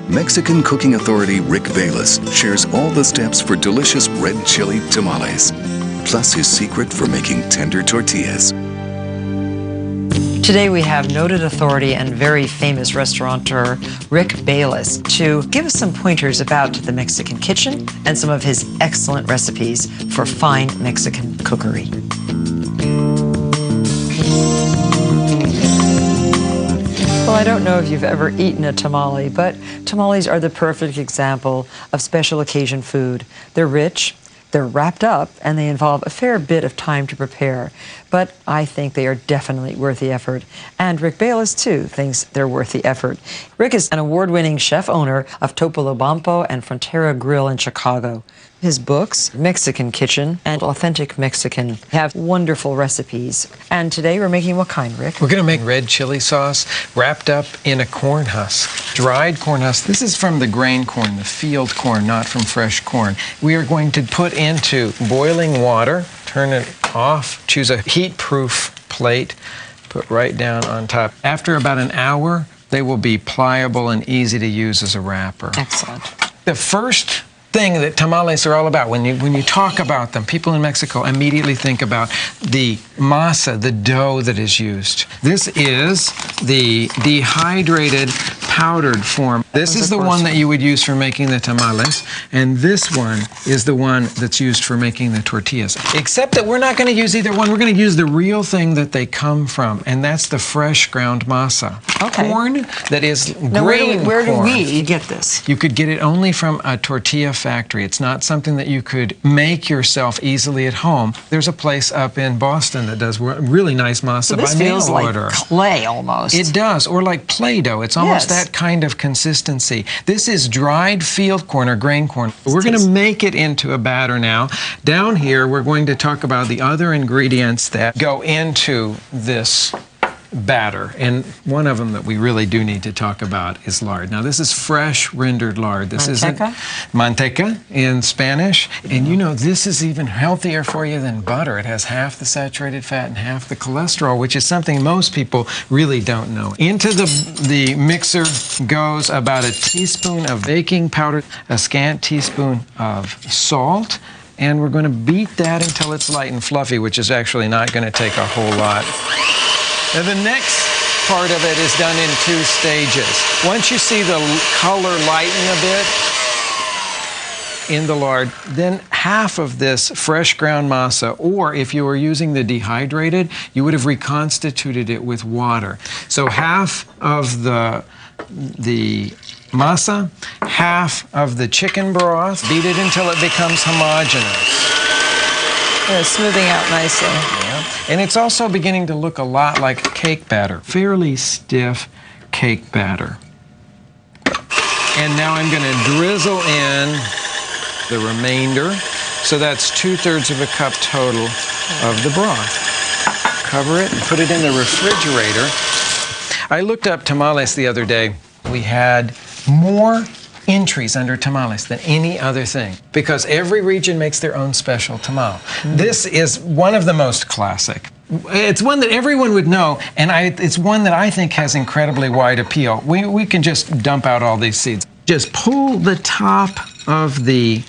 Mexican cooking authority Rick Bayless shares all the steps for delicious red chili tamales, plus his secret for making tender tortillas. Today we have noted authority and very famous restaurateur Rick Bayless to give us some pointers about the Mexican kitchen and some of his excellent recipes for fine Mexican cookery. Well, I don't know if you've ever eaten a tamale, but tamales are the perfect example of special occasion food. They're rich, they're wrapped up, and they involve a fair bit of time to prepare. But I think they are definitely worth the effort. And Rick Bayless, too, thinks they're worth the effort. Rick is an award-winning chef-owner of Topolobampo and Frontera Grill in Chicago. His books, Mexican Kitchen and Authentic Mexican, have wonderful recipes. And today we're making what kind, Rick? We're going to make red chili sauce wrapped up in a corn husk, dried corn husk. This is from the grain corn, the field corn, not from fresh corn. We are going to put into boiling water, turn it off, choose a heat-proof plate, put right down on top. After about an hour, they will be pliable and easy to use as a wrapper. Excellent. The first thing that tamales are all about, when you talk about them, people in Mexico immediately think about the masa, the dough that is used. This is the dehydrated powdered form. This is the one that you would use for making the tamales, and this one is the one that's used for making the tortillas. Except that we're not going to use either one. We're going to use the real thing that they come from, and that's the fresh ground masa. Okay. Corn that is Now, grain corn. where do we get this? You could get it only from a tortilla factory. It's not something that you could make yourself easily at home. There's a place up in Boston that does really nice masa by mail order. This feels like clay almost. It does, or like Play-Doh. It's almost that kind of consistency. This is dried field corn or grain corn. We're going to make it into a batter now. Down here, we're going to talk about the other ingredients that go into this batter, and one of them that we really do need to talk about is lard. Now, this is fresh rendered lard. This isn't manteca in Spanish, and you know this is even healthier for you than butter. It has half the saturated fat and half the cholesterol, which is something most people really don't know. Into the mixer goes about a teaspoon of baking powder, a scant teaspoon of salt, and we're going to beat that until it's light and fluffy, which is actually not going to take a whole lot. Now, the next part of it is done in 2 stages. Once you see the color lighten a bit in the lard, then half of this fresh ground masa, or if you were using the dehydrated, you would have reconstituted it with water. So half of the masa, half of the chicken broth, beat it until it becomes homogeneous. Yeah, smoothing out nicely. Yeah. And it's also beginning to look a lot like cake batter, fairly stiff cake batter. And now I'm going to drizzle in the remainder. So that's 2/3 of a cup total of the broth. Cover it and put it in the refrigerator. I looked up tamales the other day. We had more entries under tamales than any other thing, because every region makes their own special tamal. This is one of the most classic. It's one that everyone would know, and it's one that I think has incredibly wide appeal. We can just dump out all these seeds. Just pull the top of the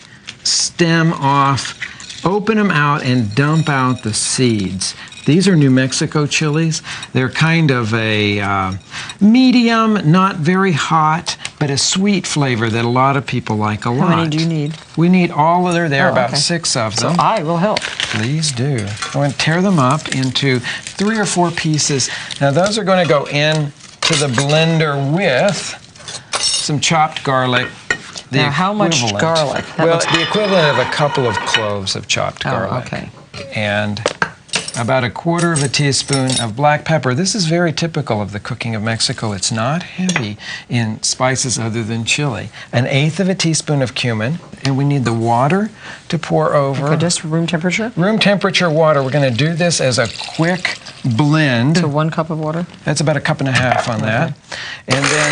stem off, open them out, and dump out the seeds. These are New Mexico chilies. They're kind of a medium, not very hot, but a sweet flavor that a lot of people like a lot. How many do you need? We need all of them. There are about 6 of them. So I will help. Please do. I'm going to tear them up into 3 or 4 pieces. Now those are going to go in to the blender with some chopped garlic. Now, how much garlic? Well, the equivalent of a couple of cloves of chopped garlic. Okay. And about 1/4 teaspoon of black pepper. This is very typical of the cooking of Mexico. It's not heavy in spices other than chili. 1/8 teaspoon of cumin, and we need the water to pour over. Okay, just room temperature? Room temperature water. We're going to do this as a quick blend. So 1 cup of water? That's about 1.5 cups on that. And then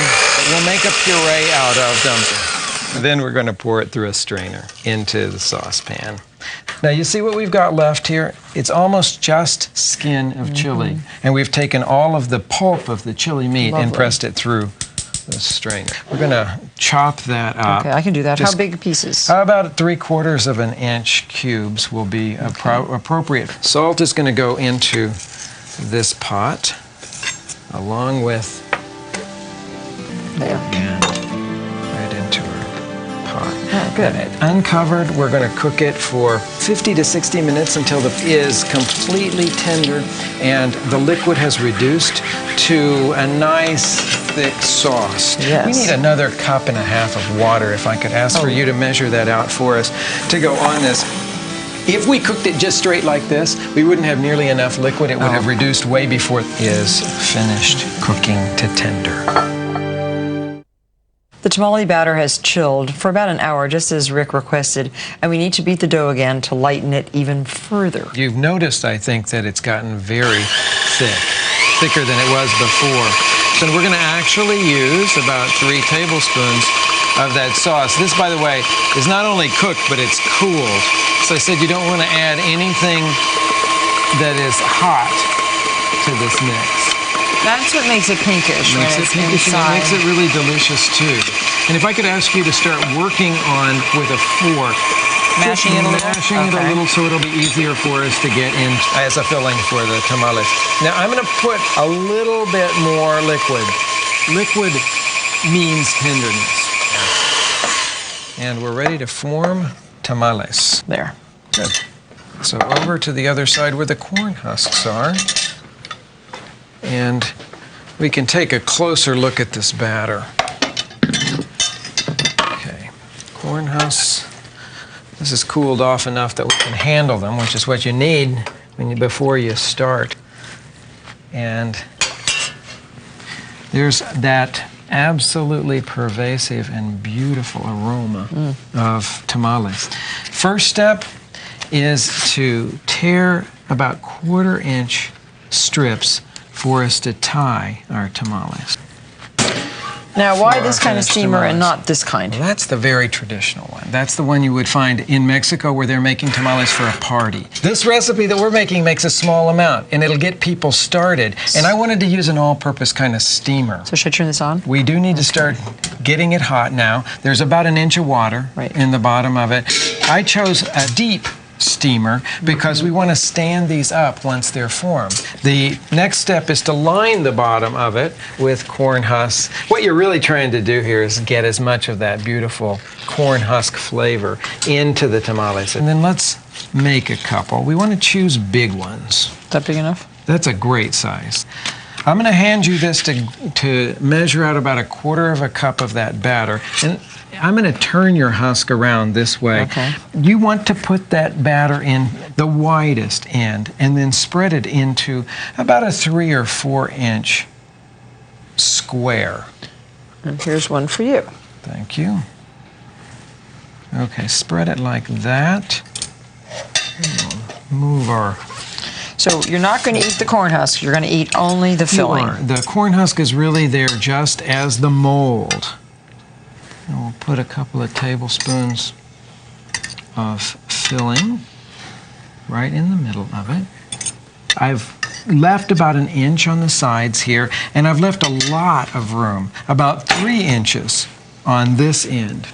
we'll make a puree out of them. Then we're going to pour it through a strainer into the saucepan. Now you see what we've got left here? It's almost just skin of chili. And we've taken all of the pulp of the chili meat and pressed it through the strainer. We're going to chop that up. Okay, I can do that. Just how big pieces? About 3/4 of an inch cubes will be appropriate. Salt is going to go into this pot along with There. and right into our pot. Oh, good. Uncovered, we're going to cook it for 50 to 60 minutes until it is completely tender and the liquid has reduced to a nice thick sauce. Yes. We need another 1.5 cups of water, if I could ask for you to measure that out for us to go on this. If we cooked it just straight like this, we wouldn't have nearly enough liquid. It would have reduced way before it is finished cooking to tender. The tamale batter has chilled for about an hour, just as Rick requested, and we need to beat the dough again to lighten it even further. You've noticed, I think, that it's gotten very thick, thicker than it was before. So we're going to actually use about 3 tablespoons of that sauce. This, by the way, is not only cooked, but it's cooled. So I said you don't want to add anything that is hot to this mix. That's what makes it pinkish. Makes it pinkish, and it makes it really delicious too. And if I could ask you to start working on with a fork, mashing it a little, a little so it'll be easier for us to get in as a filling for the tamales. Now I'm going to put a little bit more liquid. Liquid means tenderness. And we're ready to form tamales. There. Good. So over to the other side where the corn husks are. And we can take a closer look at this batter. Okay, corn husks. This is cooled off enough that we can handle them, which is what you need before you start. And there's that absolutely pervasive and beautiful aroma of tamales. First step is to tear about 1/4 inch strips for us to tie our tamales. Now, why this kind of steamer and not this kind? Well, that's the very traditional one. That's the one you would find in Mexico where they're making tamales for a party. This recipe that we're making makes a small amount, and it'll get people started. And I wanted to use an all-purpose kind of steamer. So should I turn this on? We do need to start getting it hot now. There's about 1 inch of water in the bottom of it. I chose a deep steamer because we want to stand these up once they're formed. The next step is to line the bottom of it with corn husks. What you're really trying to do here is get as much of that beautiful corn husk flavor into the tamales. And then let's make a couple. We want to choose big ones. Is that big enough? That's a great size. I'm going to hand you this to measure out about 1/4 cup of that batter. And I'm going to turn your husk around this way. Okay. You want to put that batter in the widest end and then spread it into about a 3 or 4 inch square. And here's one for you. Thank you. Okay, spread it like that. Move our... So you're not going to eat the corn husk, you're going to eat only the filling. The corn husk is really there just as the mold. And we'll put a couple of tablespoons of filling right in the middle of it. I've left about 1 inch on the sides here, and I've left a lot of room, about 3 inches on this end.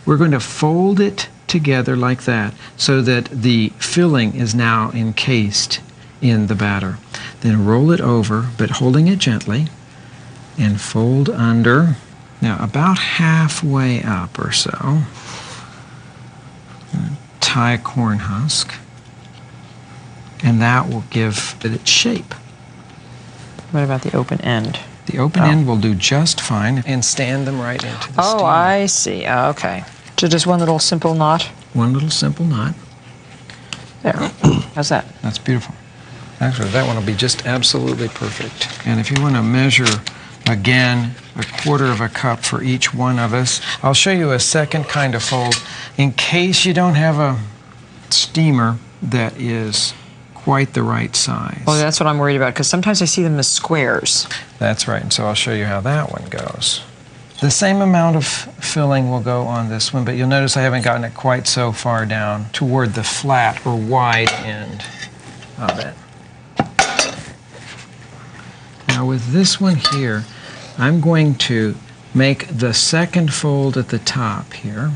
We're going to fold it together like that so that the filling is now encased in the batter. Then roll it over, but holding it gently, and fold under. Now, about halfway up or so, tie a corn husk, and that will give it its shape. What about the open end? The open end will do just fine, and stand them right into the steamer. Oh, I see. Okay. So just one little simple knot? One little simple knot. There. How's that? That's beautiful. Actually, that one will be just absolutely perfect. And if you want to measure, again, 1/4 cup for each one of us, I'll show you a second kind of fold in case you don't have a steamer that is quite the right size. Well, that's what I'm worried about, because sometimes I see them as squares. That's right, and so I'll show you how that one goes. The same amount of filling will go on this one, but you'll notice I haven't gotten it quite so far down toward the flat or wide end of it. Now with this one here, I'm going to make the second fold at the top here.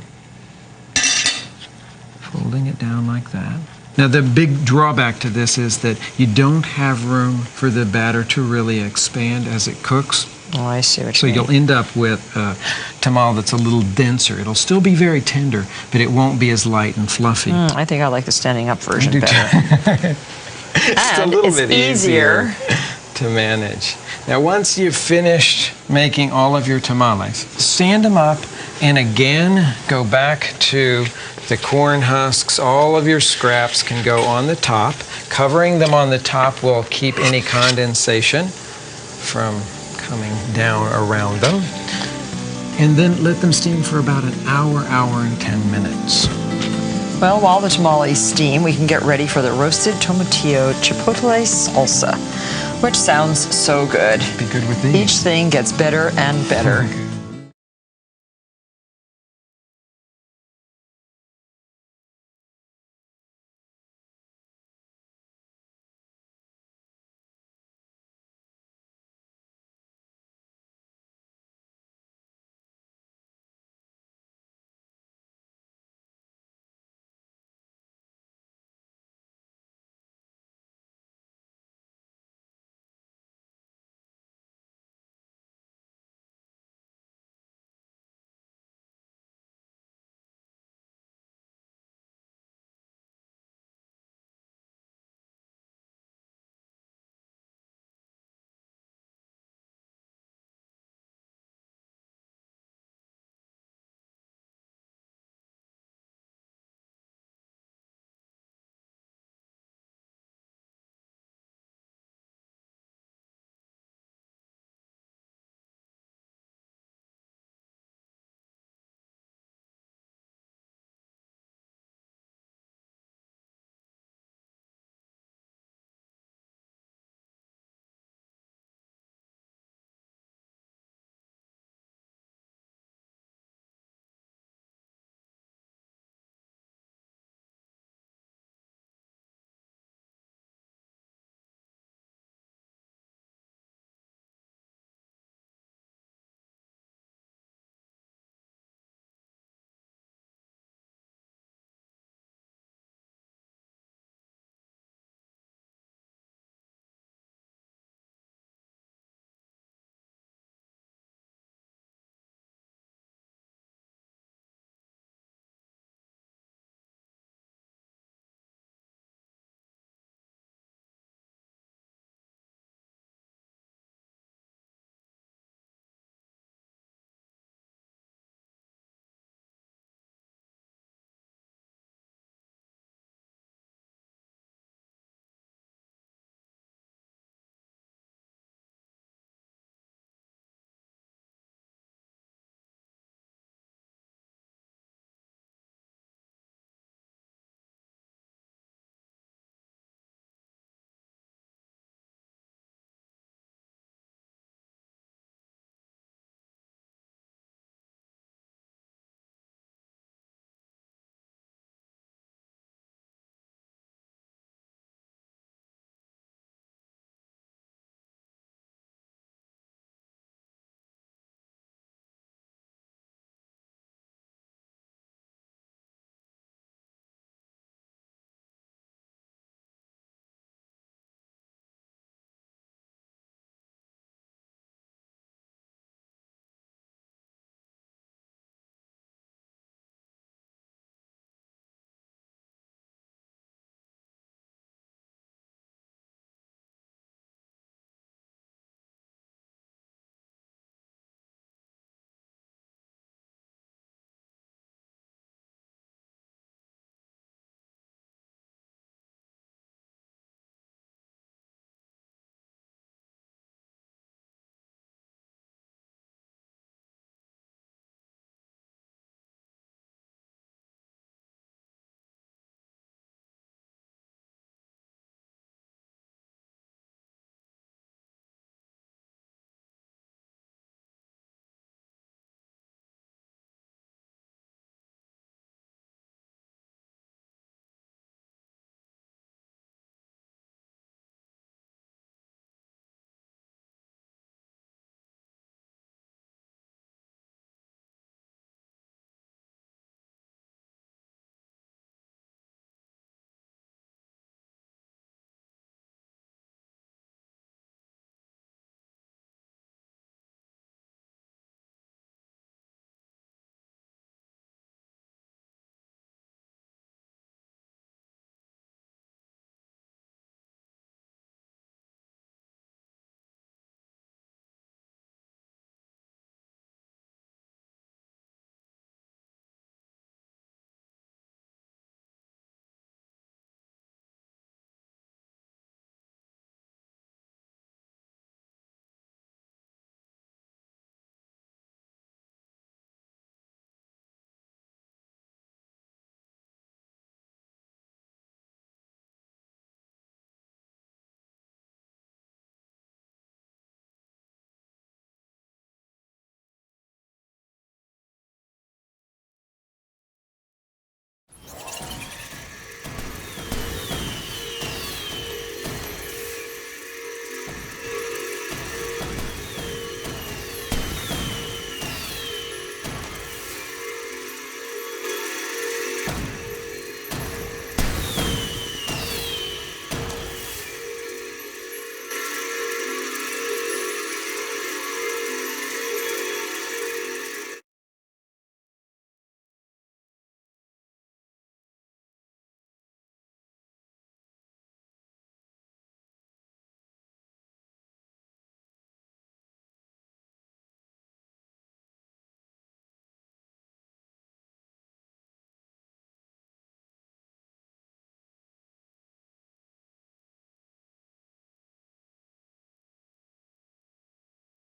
Folding it down like that. Now the big drawback to this is that you don't have room for the batter to really expand as it cooks. Oh, I see what So you mean. you'll end up with a tamale that's a little denser. It'll still be very tender, but it won't be as light and fluffy. I think I like the standing up version do better. It's a little bit easier to manage. Now once you've finished making all of your tamales, stand them up and again go back to the corn husks. All of your scraps can go on the top. Covering them on the top will keep any condensation from coming down around them. And then let them steam for about an hour, hour and 10 minutes. Well, while the tamales steam, we can get ready for the roasted tomatillo chipotle salsa, which sounds so good. Be good with these. Each thing gets better and better.